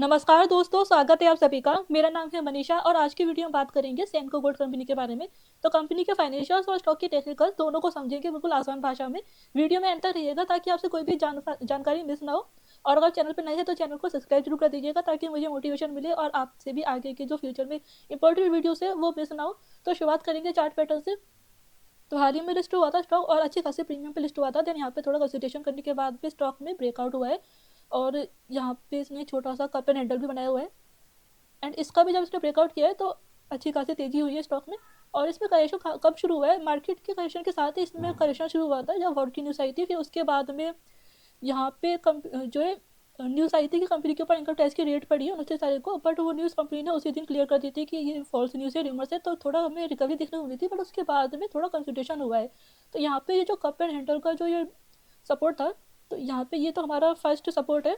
नमस्कार दोस्तों, स्वागत है आप सभी का। मेरा नाम है मनीषा और आज की वीडियो में बात करेंगे सेनको गोल्ड कंपनी के बारे में। तो कंपनी के फाइनेंशियल्स और स्टॉक की टेक्निकल दोनों को समझेंगे बिल्कुल आसान भाषा में। वीडियो में एंड तक रहिएगा ताकि आपसे कोई भी जानकारी मिस ना हो। और अगर चैनल पर नए हैं तो चैनल को सब्सक्राइब जरूर कर दीजिएगा ताकि मुझे मोटिवेशन मिले और आपसे भी आगे के जो फ्यूचर में इंपॉर्टेंट वीडियोस है वो मिस ना हो। तो शुरुआत करेंगे चार्ट पैटर्न से। तो हाल ही में लिस्ट हुआ था स्टॉक और अच्छी खासी प्रीमियम पे लिस्ट हुआ था। देन यहाँ पे थोड़ा कंसल्टेशन करने के बाद भी स्टॉक में ब्रेकआउट हुआ है और यहाँ पे इसने छोटा सा कप एंड हैंडल भी बनाया हुआ है। एंड इसका भी जब इसने ब्रेकआउट किया है तो अच्छी खासी तेजी हुई है स्टॉक में। और इसमें करेक्शन कब शुरू हुआ है? मार्केट के करेक्शन के साथ ही इसमें करेक्शन शुरू हुआ था जब वॉर की न्यूज़ आई थी। फिर उसके बाद में यहाँ पे जो है न्यूज़ आई थी कि कंपनी के ऊपर इनकम टैक्स की रेट पड़ी है 29 तारीख को, बट वो न्यूज़ कंपनी ने उसी दिन क्लियर कर दी थी कि ये फॉल्स न्यूज़ है, र्यूमर्स है। तो थोड़ा हमें रिकवरी देखने को मिली थी, बट उसके बाद में थोड़ा कंसल्टेशन हुआ है। तो यहाँ पे ये जो कप एंड हैंडल का जो ये सपोर्ट था, तो यहाँ पे ये तो हमारा फर्स्ट सपोर्ट है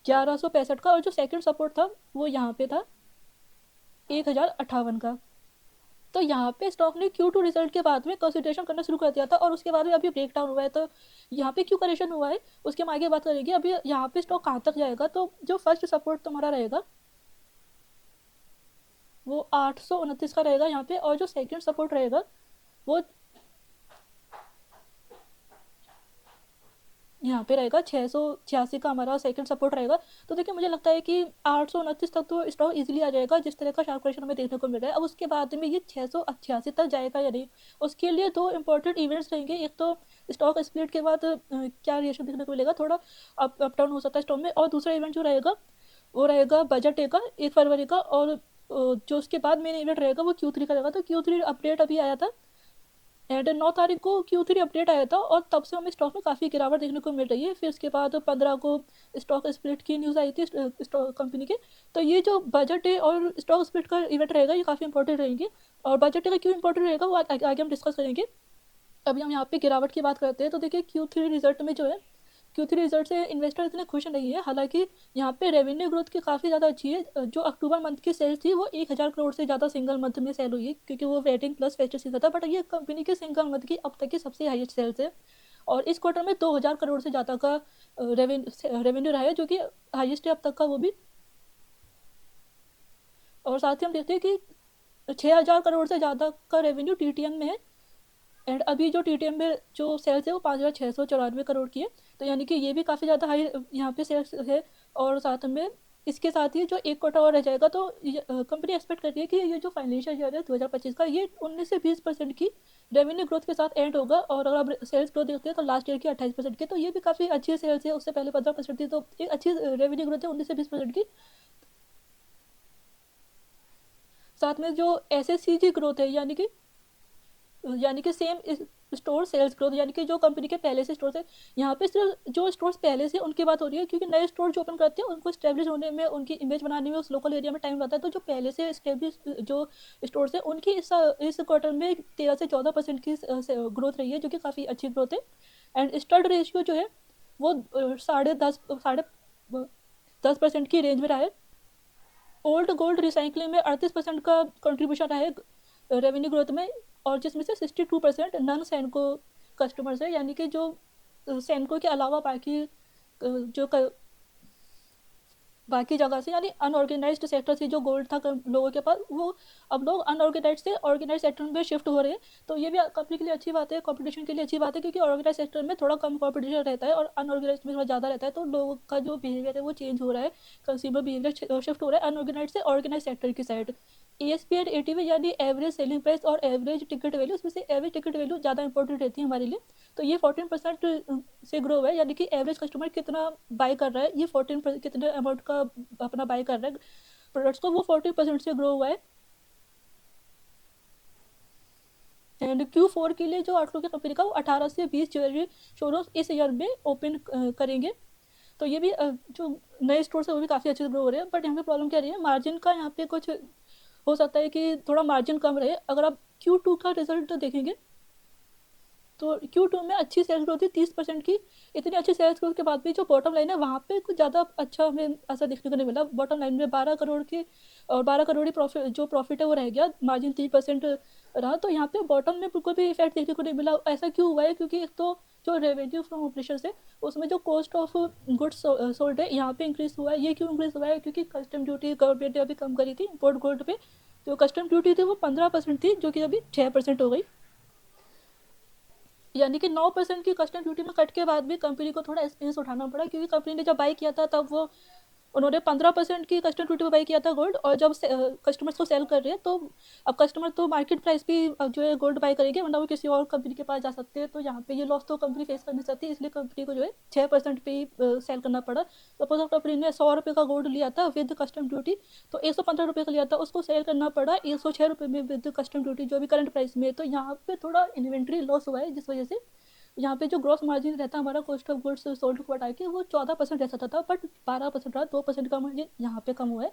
1165 का, और जो सेकंड सपोर्ट था वो यहाँ पे था 1058 का। तो यहाँ पे स्टॉक ने Q2 रिजल्ट के बाद में कंसिडरेशन करना शुरू कर दिया था और उसके बाद में अभी ब्रेक डाउन हुआ है। तो यहाँ पे क्यों करेक्शन हुआ है उसके हम आगे बात करेंगे। अभी यहाँ पे स्टॉक कहाँ तक जाएगा, तो जो फर्स्ट सपोर्ट तुम्हारा रहेगा वो 829 का रहेगा यहाँ पे, और जो सेकंड सपोर्ट रहेगा वो यहाँ पे रहेगा 686 का हमारा सेकंड सपोर्ट रहेगा। तो देखिए मुझे लगता है कि 829 तक तो स्टॉक इजीली आ जाएगा जिस तरह का शार्प करेक्शन हमें देखने को मिल रहा है। अब उसके बाद में ये 688 तक जाएगा या नहीं, उसके लिए दो इंपॉर्टेंट इवेंट्स रहेंगे। एक तो स्टॉक स्प्लिट के बाद क्या रिएक्शन देखने को मिलेगा, थोड़ा अप डाउन हो सकता है स्टॉक में। और दूसरा इवेंट जो रहेगा वो रहेगा बजट डे का 1 फरवरी का, और जो उसके बाद मेन इवेंट रहेगा वो Q3 का रहेगा। तो Q3 अपडेट अभी आया था एंड 9 तारीख को Q3 अपडेट आया था और तब से हमें स्टॉक में काफ़ी गिरावट देखने को मिल रही है। फिर उसके बाद 15 को स्टॉक स्प्लिट की न्यूज़ आई थी स्टॉक कंपनी के। तो ये जो बजट डे और स्टॉक स्प्लिट का इवेंट रहेगा ये काफ़ी इंपॉर्टेंट रहेंगे। और बजट डे का क्यों इंपॉर्टेंट रहेगा वो आगे हम डिस्कस करेंगे। अभी हम यहाँ पे गिरावट की बात करते हैं। तो देखिए Q3 रिजल्ट में जो है, Q3 रिजल्ट से इन्वेस्टर इतने खुश नहीं है। हालांकि यहाँ पे रेवेन्यू ग्रोथ की काफ़ी ज़्यादा अच्छी है। जो अक्टूबर मंथ की सेल्स थी वो 1000 करोड़ से ज़्यादा सिंगल मंथ में सेल हुई है, क्योंकि वो वेटिंग प्लस फेस्टिव सीजन था। बट ये कंपनी की सिंगल मंथ की अब तक की सबसे हाईएस्ट सेल्स है। और इस क्वार्टर में 2000 करोड़ से ज़्यादा का रेवेन्यू रहा है, जो कि हाईएस्ट है अब तक का वो भी। और साथ ही हम देखते हैं कि 6000 करोड़ से ज़्यादा का रेवेन्यू TTM में है। एंड अभी जो TTM में जो सेल्स है वो 5694 करोड़ की है। तो यानी कि ये भी काफ़ी ज़्यादा हाई यहाँ पे सेल्स है। और साथ में इसके साथ ही जो एक क्वार्टर और रह जाएगा, तो कंपनी एक्सपेक्ट कर रही है कि ये जो फाइनेंशियल ईयर है 2025 का, ये 19 से 20% की रेवेन्यू ग्रोथ के साथ एंड होगा। और अगर आप सेल्स ग्रोथ देखते हैं तो लास्ट ईयर की 28% की, तो ये भी काफ़ी अच्छी सेल्स है। उससे पहले 15% थी, तो एक अच्छी रेवेन्यू ग्रोथ है 19 से 20% की। साथ में जो SSCG ग्रोथ है, यानी कि सेम स्टोर सेल्स ग्रोथ, यानी कि जो कंपनी के पहले से स्टोर है, यहाँ पे सिर्फ जो स्टोर्स पहले से उनकी बात हो रही है, क्योंकि नए स्टोर जो ओपन करते हैं उनको स्टेब्लिश होने में, उनकी इमेज बनाने में उस लोकल एरिया में टाइम लगता है। तो जो पहले से स्टेब्लिश जो स्टोर्स है उनकी इस क्वार्टर में 13 से 14% की ग्रोथ रही है, जो कि काफ़ी अच्छी ग्रोथ है। एंड स्टड रेशियो जो है वो 10.5% की रेंज में रहा है। ओल्ड गोल्ड रिसाइकलिंग में 38% का कंट्रीब्यूशन रहा है रेवेन्यू ग्रोथ में, और जिसमें से 62% नॉन सैनको कस्टमर्स है, यानी कि जो सैनको के अलावा जो बाकी जगह से, यानी अनऑर्गेनाइज्ड सेक्टर से जो गोल्ड था लोगों के पास, वो अब लोग अनऑर्गेनाइज से ऑर्गेनाइज सेक्टर में शिफ्ट हो रहे हैं। तो ये भी कंपनी के लिए अच्छी बात है, कंपटीशन के लिए अच्छी बात है, क्योंकि ऑर्गेनाइज सेक्टर में थोड़ा कम कंपटीशन रहता है और अनऑर्गेनाइज में थोड़ा ज़्यादा रहता है। तो लोगों का जो बिहेवियर है वो चेंज हो रहा है, कंज्यूमर बिहेवियर शिफ्ट हो रहा है अनऑर्गेनाइज से ऑर्गेनाइज सेक्टर की साइड। ASP एंड ATV यानी एवरेज सेलिंग प्राइस और एवरेज टिकट वैल्यू, उसमें से एवरेज टिकट वैल्यू ज़्यादा इंपॉर्टेंट रहती है हमारे लिए। तो ये 14% से ग्रो हुआ है, यानी कि एवरेज कस्टमर कितना बाय कर रहा है, ये 14% कितने अमाउंट का अपना बाय कर रहा है प्रोडक्ट्स को, वो 14% से ग्रो हुआ है। एंड Q4 के लिए जो आउटलुक है कंपनी का, वो 18 से 20 ज्वेलरी शोरूम इस ईयर में ओपन करेंगे। तो ये भी जो नए स्टोर्स है वो भी काफ़ी अच्छे से ग्रो हो रहे हैं। बट यहाँ पे प्रॉब्लम क्या रही है, मार्जिन का यहाँ पे कुछ हो सकता है कि थोड़ा मार्जिन कम रहे। अगर आप Q2 का रिजल्ट देखेंगे तो Q2 में अच्छी सेल्स ग्रोथ थी 30% की। इतनी अच्छी सेल्स ग्रोथ के बाद भी जो बॉटम लाइन है वहाँ पे कुछ ज़्यादा अच्छा हमें ऐसा देखने को नहीं मिला। बॉटम लाइन में 12 करोड़ की और 12 करोड़ ही प्रॉफिट, जो प्रॉफिट है वो रह गया, मार्जिन 3% रहा। तो यहाँ पे बॉटम में बिल्कुल भी इफेक्ट देखने को नहीं मिला। ऐसा क्यों हुआ है? क्योंकि एक तो जो रेवेन्यू फ्रॉम ऑपरेशन है उसमें जो कॉस्ट ऑफ गुड्स सोल्ड है यहाँ पे इंक्रीज हुआ है। ये क्यों इंक्रीज हुआ है? क्योंकि कस्टम ड्यूटी गवर्नमेंट ने अभी कम करी थी इम्पोर्ट गोल्ड पे। जो कस्टम ड्यूटी थी वो 15% थी, जो कि अभी 6% हो गई। यानी कि 9% की कस्टम ड्यूटी में कट के बाद भी कंपनी को थोड़ा एक्सपेंस उठाना पड़ा, क्योंकि कंपनी ने जब बाई किया था तब वो उन्होंने 15% की कस्टम ड्यूटी पर बाई किया था गोल्ड, और जब कस्टमर्स को सेल कर रहे हैं तो अब कस्टमर तो मार्केट प्राइस भी जो है गोल्ड बाई करेंगे, वरना वो किसी और कंपनी के पास जा सकते हैं। तो यहाँ पे ये लॉस तो कंपनी फेस करनी चाहती है, इसलिए कंपनी को जो है 6% पे ही सेल करना पड़ा। सपोज कंपनी ने 100 रुपये का गोल्ड लिया था विद कस्टम ड्यूटी, तो 115 रुपये का लिया था, उसको सेल करना पड़ा 106 रुपये में विद कस्टम ड्यूटी, जो भी करंट प्राइस में है। तो यहाँ पे थोड़ा इन्वेंट्री लॉस हुआ है, जिस वजह से यहाँ पे जो ग्रॉस मार्जिन रहता है हमारा कॉस्ट ऑफ गुड्स सोल्ड को हटा के वो 14% रह सकता था, बट 12% रहा, 2% का मार्जिन यहाँ पे कम हुआ है।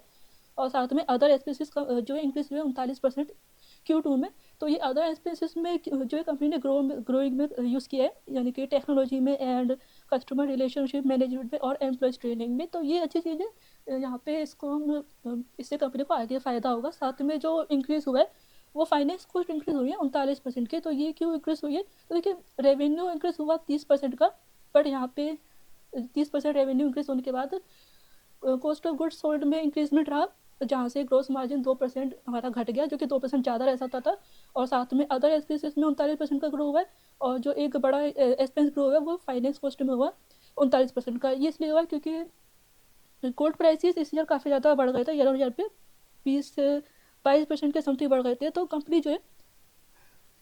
और साथ में अदर एक्सपेंसेस जो इंक्रीज हुए 39% Q2 में। तो ये अदर एक्सपेंसेस में जो है कंपनी ने ग्रोइंग में यूज़ किया है, यानी कि टेक्नोलॉजी में एंड कस्टमर रिलेशनशिप मैनेजमेंट में और एम्प्लॉयज़ ट्रेनिंग में। तो ये अच्छी चीज़ है, यहाँ पे इसको हम इससे कंपनी को आगे फ़ायदा होगा। साथ में जो इंक्रीज़ हुआ है वो फाइनेंस कॉस्ट इंक्रीज हुई है 39% के। तो ये क्यों इंक्रीज हुई है? तो देखिए रेवेन्यू इंक्रीज हुआ 30% का, बट यहाँ पे 30% रेवेन्यू इंक्रीज होने के बाद कॉस्ट ऑफ गुड्स सोल्ड में इंक्रीजमेंट रहा, जहाँ से ग्रोस मार्जिन 2% हमारा घट गया, जो कि 2% ज़्यादा रह सकता था। और साथ में अदर एक्सपेंसेस में 39% का ग्रो हुआ है, और जो एक बड़ा एक्सपेंस ग्रो हुआ है वो फाइनेंस कॉस्ट में हुआ 39% का। ये इसलिए हुआ क्योंकि गोल्ड प्राइसेस इस ईयर काफ़ी ज़्यादा बढ़ गए थे, ईयर ऑन ईयर पे 20 से 22% के समथिंग बढ़ गए थे। तो कंपनी जो है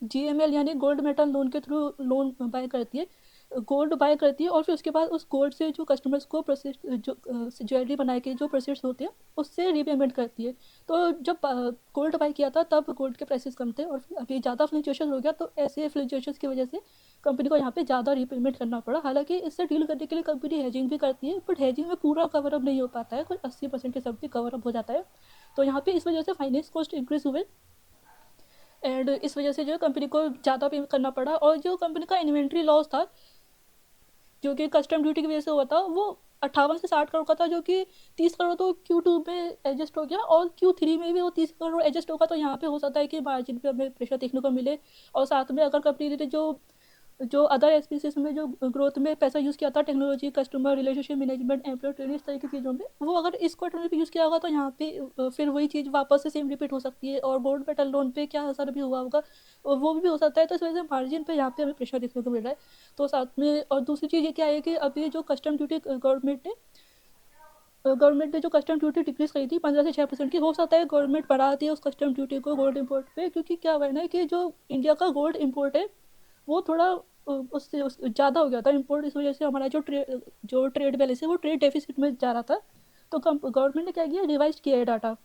GML यानी गोल्ड मेटल लोन के थ्रू लोन बाय करती है, गोल्ड बाय करती है, और फिर उसके बाद उस गोल्ड से जो कस्टमर्स को प्रोसेस जो ज्वेलरी बना के जो प्रोसेस होते हैं उससे रीपेमेंट करती है। तो जब गोल्ड बाय किया था तब गोल्ड के प्राइसेस कम थे, और फिर अभी ज़्यादा फ्लक्चुएशन हो गया, तो ऐसे फ्लक्चुएशन की वजह से कंपनी को यहाँ पे ज़्यादा रीपेमेंट करना पड़ा। हालांकि इससे डील करने के लिए कंपनी हेजिंग भी करती है, बट हेजिंग में पूरा कवरअप नहीं हो पाता है, कुछ 80% के समथिंग कवरअप हो जाता है। तो यहाँ पे इस वजह से फाइनेंस कॉस्ट इंक्रीज हुए, एंड इस वजह से जो है कंपनी को ज़्यादा पे करना पड़ा। और जो कंपनी का इन्वेंट्री लॉस था जो कि कस्टम ड्यूटी की वजह से हुआ था, वो 58 से 60 करोड़ का था, जो कि 30 करोड़ तो Q2 में एडजस्ट हो गया, और Q3 में भी वो 30 करोड़ एडजस्ट होगा। तो यहाँ पे हो सकता है कि मार्जिन पे हमें प्रेशर देखने को मिले। और साथ में अगर कंपनी ने जो जो अदर एक्सपेंसेस में जो ग्रोथ में पैसा यूज़ किया था, technology, customer relationship management, employ training, इस तरह की चीज़ों में, वो अगर इस क्वार्टर में भी यूज़ किया होगा तो यहाँ पे फिर वही चीज़ वापस से सेम रिपीट हो सकती है। और गोल्ड मेटल लोन पे क्या असर भी हुआ होगा और वो भी हो सकता है। तो इस वजह से मार्जिन पे यहाँ पे हमें प्रेशर देखने को मिल रहा है। तो साथ में और दूसरी चीज़ ये क्या है कि अभी जो कस्टम ड्यूटी गवर्नमेंट ने जो कस्टम ड्यूटी डिक्रीज करी थी 15 से 6% की, हो सकता है गवर्नमेंट बढ़ाती है उस कस्टम ड्यूटी को गोल्ड इम्पोर्ट पे, क्योंकि क्या हुआ है ना कि जो इंडिया का गोल्ड इम्पोर्ट है वो थोड़ा उससे ज़्यादा हो गया था इम्पोर्ट। इस वजह से हमारा जो ट्रेड बैलेंस है वो ट्रेड डेफिसिट में जा रहा था। तो गवर्नमेंट ने क्या किया, रिवाइज किया है डाटा।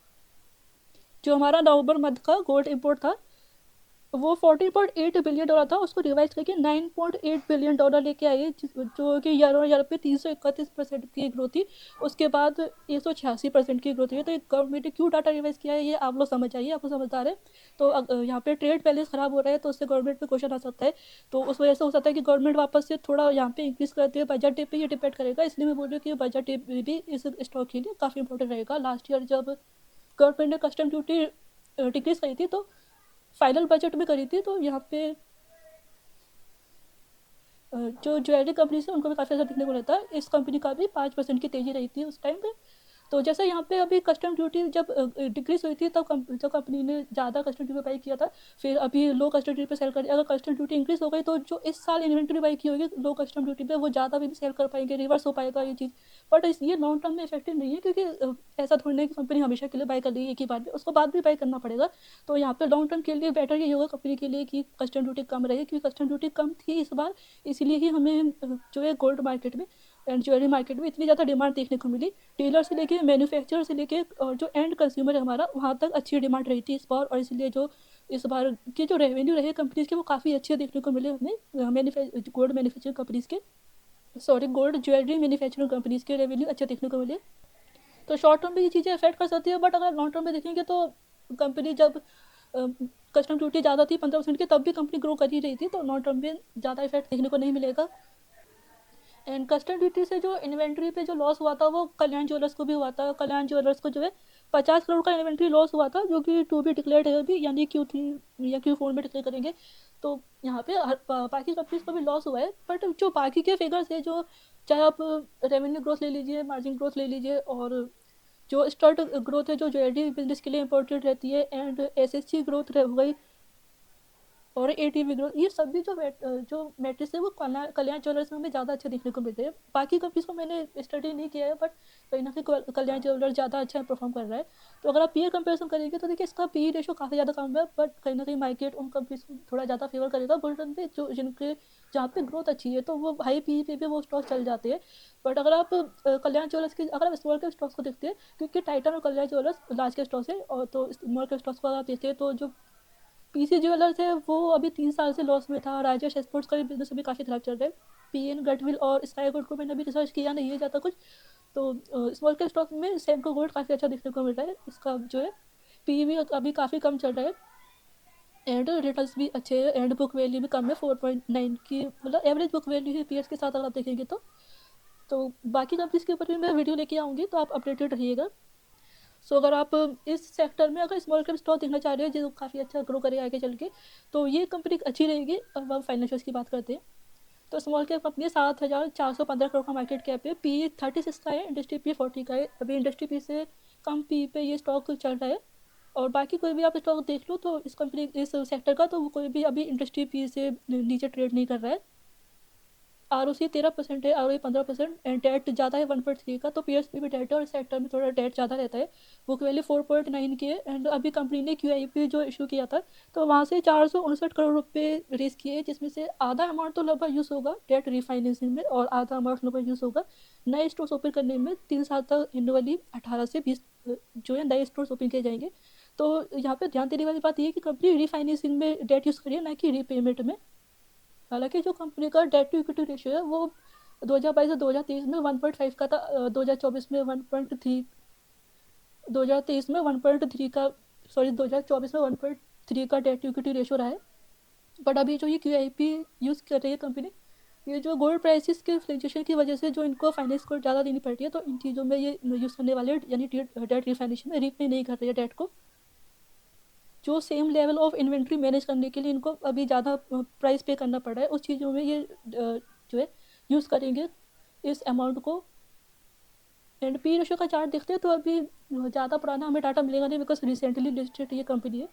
जो हमारा नवंबर मंथ का गोल्ड इम्पोर्ट था वो $14.8 बिलियन था, उसको रिवाइज करके $9.8 बिलियन लेके आई है, जो कि ईयर ऑन ईयर पे 331% की ग्रोथ थी। उसके बाद 186% की ग्रोथ हुई है। तो गवर्नमेंट ने क्यों डाटा रिवाइज किया है ये आप लोग समझ आइए, आपको समझदार है। तो यहाँ पे ट्रेड बैलेंस खराब हो रहा है, तो उससे गवर्नमेंट पे क्वेश्चन आ सकता है। तो उस वजह से हो सकता है कि गवर्नमेंट वापस से थोड़ा यहाँ पे इंक्रीज करते हैं। बजट डे पे ये डिपेंड करेगा, इसलिए मैं बोल रही हूँ कि बजट डे भी इस स्टॉक के लिए काफ़ी इंपॉर्टेंट रहेगा। लास्ट ईयर जब गवर्नमेंट ने कस्टम ड्यूटी डिक्रीज करी थी तो फाइनल बजट में करी थी, तो यहाँ पे जो ज्वेलरी कंपनी है उनको भी काफ़ी ज़्यादा देखने को रहता है। इस कंपनी का भी 5% की तेज़ी रही थी उस टाइम पे। तो जैसे यहाँ पे अभी कस्टम ड्यूटी जब डिक्रीज हुई थी तब जब कंपनी ने ज़्यादा कस्टम ड्यूटी बाई किया था, फिर अभी लो कस्टम ड्यूटी पे सेल कर दिया। अगर कस्टम ड्यूटी इंक्रीज हो गई तो जो इस साल इन्वेंट्री बाई की होगी लो कस्टम ड्यूटी पे वो ज़्यादा भी सेल कर पाएंगे, रिवर्स हो पाएगा ये चीज़। बट ये लॉन्ग टर्म में इफेक्टिव नहीं है, क्योंकि ऐसा थोड़ी ना कि कंपनी हमेशा के लिए बाई कर ली एक ही बार में, उसको बाद भी बाई करना पड़ेगा। तो यहाँ पे लॉन्ग टर्म के लिए बेटर ये होगा कंपनी के लिए कि कस्टम ड्यूटी कम रहे, क्योंकि कस्टम ड्यूटी कम थी इस बार, इसीलिए ही हमें जो है गोल्ड मार्केट में एंड ज्वेलरी मार्केट में इतनी ज़्यादा डिमांड देखने को मिली। डीलर से लेके मैन्युफैक्चरर से लेके और जो एंड कंज्यूमर है हमारा, वहाँ तक अच्छी डिमांड रही थी इस बार। और इसलिए जो इस बार के जो रेवेन्यू रहे कंपनीज़ के वो काफ़ी अच्छे देखने को मिले हमें गोल्ड मैन्युफैक्चरिंग कंपनीज़ के, sorry gold jewellery manufacturing companies के रेवेन्यू अच्छे देखने को मिले। तो शॉर्ट टर्म में ये चीज़ें अफेक्ट कर सकती है, बट अगर लॉन्ग टर्म में देखेंगे तो कंपनी जब कस्टम ड्यूटी ज़्यादा थी 15% की, तब भी कंपनी ग्रो कर ही रही थी, तो लॉन्ग टर्म में ज़्यादा इफेक्ट देखने को नहीं मिलेगा। एंड कस्टम ड्यूटी से जो इन्वेंट्री पे जो लॉस हुआ था वो कल्याण ज्वेलर्स को भी हुआ था। कल्याण ज्वेलर्स को जो है 50 करोड़ का इन्वेंट्री लॉस हुआ था, जो कि टू बी डिक्लेयर्ड है अभी, यानी Q3 या Q4 में डिक्लेयर करेंगे। तो यहाँ पे बाकी कंपनीज को भी लॉस हुआ है, बट जो बाकी के फिगर्स है, जो चाहे आप रेवेन्यू ग्रोथ ले लीजिए, मार्जिन ग्रोथ ले लीजिए, और जो स्टार्ट ग्रोथ है जो ज्वेलरी बिजनेस के लिए इंपॉर्टेंट रहती है, एंड SSG ग्रोथ हो गई, और ATV ग्रोथ, ये सभी जो मैट्रिक्स है वो कल्याण ज्वेलर्स में हमें ज़्यादा अच्छा देखने को मिलते हैं। बाकी कंपनीज को मैंने स्टडी नहीं किया है, बट कहीं ना कहीं कल्याण ज्वेलर्स ज़्यादा अच्छा परफॉर्म कर रहा है। तो अगर आप पीयर कंपेरिजन करेंगे तो देखिए इसका PE रेशो काफ़ी ज़्यादा कम है, बट कहीं ना कहीं मार्केट उन कंपनीज को थोड़ा ज़्यादा फेवर करेगा बुलटन पे, जो जिनके जहाँ पे ग्रोथ अच्छी है, तो वो हाई PE पे भी वो स्टॉक चल जाते हैं। बट अगर आप कल्याण ज्वेलर्स के, अगर आप स्मॉल कैप स्टॉक्स को देखते हैं, क्योंकि टाइटन और कल्याण ज्वेलर्स लार्ज कैप स्टॉक्स है, और तो स्मॉल कैप स्टॉक्स को अगर आप देखते हैं तो जो PC ज्वेलर्स है वो अभी 3 साल से लॉस में था। राजेश एक्सपोर्ट्स का भी बिजनेस अभी काफ़ी खराब चल रहा है। PN गडविल और स्काई गोल्ड को मैंने अभी रिसर्च किया नहीं है ज़्यादा कुछ, तो स्मॉल कैप स्टॉक में सेमको गोल्ड काफ़ी अच्छा देखने को मिल रहा है। इसका जो है PE भी अभी काफ़ी कम चल रहा है, एंड रिटर्न्स भी अच्छे है, एंड बुक वैल्यू भी कम है, 4.9 की मतलब एवरेज बुक वैल्यू है पीएस के साथ अगर आप देखेंगे तो बाकी कंपनीज के ऊपर भी मैं वीडियो लेके आऊँगी, तो आप अपडेटेड रहिएगा। सो अगर आप इस सेक्टर में अगर स्मॉल कैप स्टॉक देखना चाह रहे हो जो काफ़ी अच्छा ग्रो करेगा आगे चल के, तो ये कंपनी अच्छी रहेगी। अब हम फाइनेंशियल्स की बात करते हैं, तो स्मॉल कैप कंपनी 7,415 करोड़ का मार्केट कैप है, PE 36 का है, इंडस्ट्री PE 40 का है। अभी इंडस्ट्री PE से कम PE पे ये स्टॉक चल रहा है। और बाकी कोई भी आप स्टॉक देख लो तो इस कंपनी इस सेक्टर का, तो कोई भी अभी इंडस्ट्री PE से नीचे ट्रेड नहीं कर रहा है। ROC 13% है, ROE 15%, एंड डेट ज़्यादा है 1.3 का, तो पीएस पे भी डेट है और सेक्टर में थोड़ा डेट ज़्यादा रहता है। बुक वैल्यू 4.9 की है, एंड अभी कंपनी ने QIP जो इशू किया था, तो वहाँ से 459 करोड़ रुपये रेस किए, जिसमें से आधा अमाउंट तो लगभग यूज़ होगा डेट रिफाइनेंसिंग में, और आधा अमाउंट लगभग यूज़ होगा नए स्टोर्स ओपन करने में। 3 साल तक एनुअली 18 से 20 जो है नए स्टोर्स ओपन किए जाएंगे। तो यहाँ पे ध्यान देने वाली बात यह है कि कंपनी रिफाइनेंसिंग में डेट यूज़ करिए, ना कि रीपेमेंट में। हालांकि जो कंपनी का डेट टू इक्विटी रेशियो है वो 2022 से 2023 में 1.5 का था, 2024 में 1.3, 2023 में 1.3 का, सॉरी 2024 में 1.3 का डेट टू इक्विटी रेशियो रहा है। बट अभी जो ये QIP यूज़ कर रही है कंपनी, ये जो गोल्ड प्राइसेस के फ्लक्चुएशन की वजह से जो इनको फाइनेंस को ज़्यादा देनी पड़ती है, तो इन चीज़ों में ये यूज़ करने वाले यानी डेट रिफाइनेशन में रीपे नहीं कर रही है डेट को। जो same level of inventory manage करने के लिए इनको अभी ज़्यादा प्राइस पे करना पड़ रहा है, उस चीज़ों में ये जो है यूज़ करेंगे इस अमाउंट को। एंड PE रेशो का चार्ट देखते हैं तो अभी ज़्यादा पुराना हमें डाटा मिलेगा नहीं, बिकॉज रिसेंटली लिस्टेड ये कंपनी है।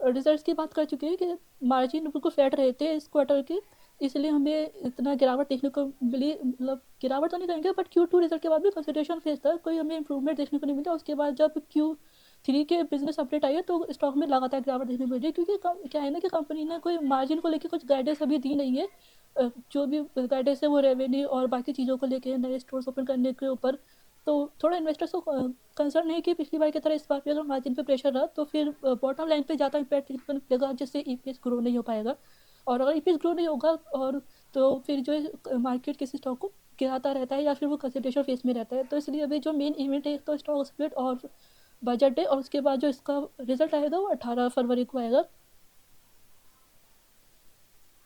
रिजल्ट्स की बात कर चुके हैं कि मार्जिन बिल्कुल फ्लैट रहे थे इस क्वार्टर के, इसलिए हमें इतना गिरावट देखने को मिली। मतलब गिरावट तो नहीं कहेंगे, बट Q2 रिजल्ट के बाद भी कंसिडरेशन फेस था, कोई हमें इंप्रूवमेंट देखने को नहीं मिला। उसके बाद जब Q3 के बिजनेस अपडेट आई है तो स्टॉक में लगातार गिरावट देखने को मिल रही है, क्योंकि क्या है ना कि कंपनी ने कोई मार्जिन को लेकर कुछ गाइडेंस अभी दी नहीं है। जो भी गाइडेंस है वो रेवेन्यू और बाकी चीज़ों को लेकर, नए स्टोर्स ओपन करने के ऊपर, तो थोड़ा इन्वेस्टर्स को कंसर्न है कि पिछली बार की तरह इस बार भी अगर मार्जिन पे प्रेशर रहा तो फिर बॉटम लाइन पे ज़्यादा इम्पैक्ट मिलेगा, जिससे EPS ग्रो नहीं हो पाएगा। और अगर EPS ग्रो नहीं होगा और तो फिर जो है मार्केट किसी स्टॉक को गिराता रहता है या फिर वो कंसिडरेशन फेस में रहता है। तो इसलिए अभी जो मेन इवेंट है तो स्टॉक स्प्लिट और बजट है, और उसके बाद जो इसका रिजल्ट आएगा वो 18 फरवरी को आएगा।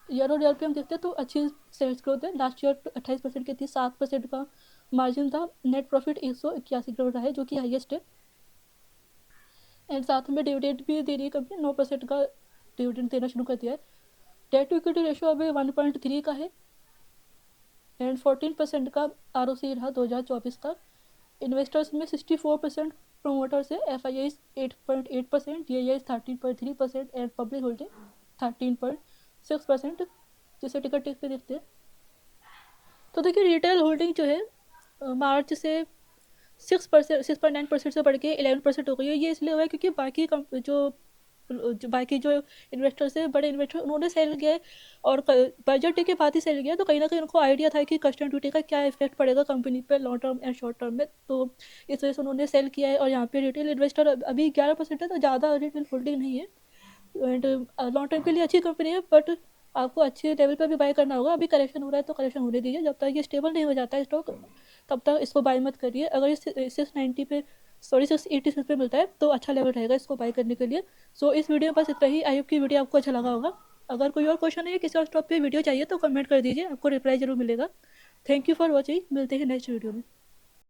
ईयर और ईयर पे हम देखते हैं तो अच्छी सेल्स ग्रोथ है। लास्ट ईयर 28% की थी, 7% का मार्जिन था। नेट प्रॉफिट 181 करोड़ रहा है, जो कि हाईएस्ट है। एंड साथ में डिविडेंड भी दे रही है कंपनी, 9% का डिविडेंड देना शुरू कर दिया है। डेट टू इक्विटी रेशियो अभी 1.3 का है, एंड 14% का ROC रहा 2024 का। इन्वेस्टर्स में 64% प्रोमोटर्स है, FIIs 8.8%, DIIs 13.3%, and public holding 13.6%। जिसे टिकट टेक पे देखते हैं तो देखिए रिटेल होल्डिंग जो है मार्च से 6.9% से बढ़ के 11% हो गई है। ये इसलिए हुआ है क्योंकि बाकी जो इन्वेस्टर्स है, बड़े इन्वेस्टर, उन्होंने सेल किया है, और बजट डे के बाद ही सेल किया, तो कहीं ना कहीं उनको आइडिया था कि कस्टम ड्यूटी का क्या इफेक्ट पड़ेगा कंपनी पे long term and short term में, तो इस वजह से उन्होंने सेल किया है। और यहाँ पे रिटेल इन्वेस्टर अभी 11% है, तो ज़्यादा रिटेल होल्डिंग नहीं है, एंड लॉन्ग टर्म के लिए अच्छी कंपनी है, बट आपको अच्छे लेवल पर भी बाय करना होगा। अभी करेक्शन हो रहा है तो करेक्शन होने दीजिए, जब तक ये स्टेबल नहीं हो जाता है स्टॉक तब तक इसको बाय मत करिए। अगर इस 690 पे सॉरी 686 पे मिलता है, तो अच्छा लेवल रहेगा इसको बाय करने के लिए। सो इस वीडियो में बस इतना ही। आई होप की वीडियो आपको अच्छा लगा होगा। अगर कोई और क्वेश्चन है या किसी और टॉपिक पे वीडियो चाहिए तो कमेंट कर दीजिए, आपको रिप्लाई जरूर मिलेगा। थैंक यू फॉर वॉचिंग, मिलते हैं नेक्स्ट वीडियो में।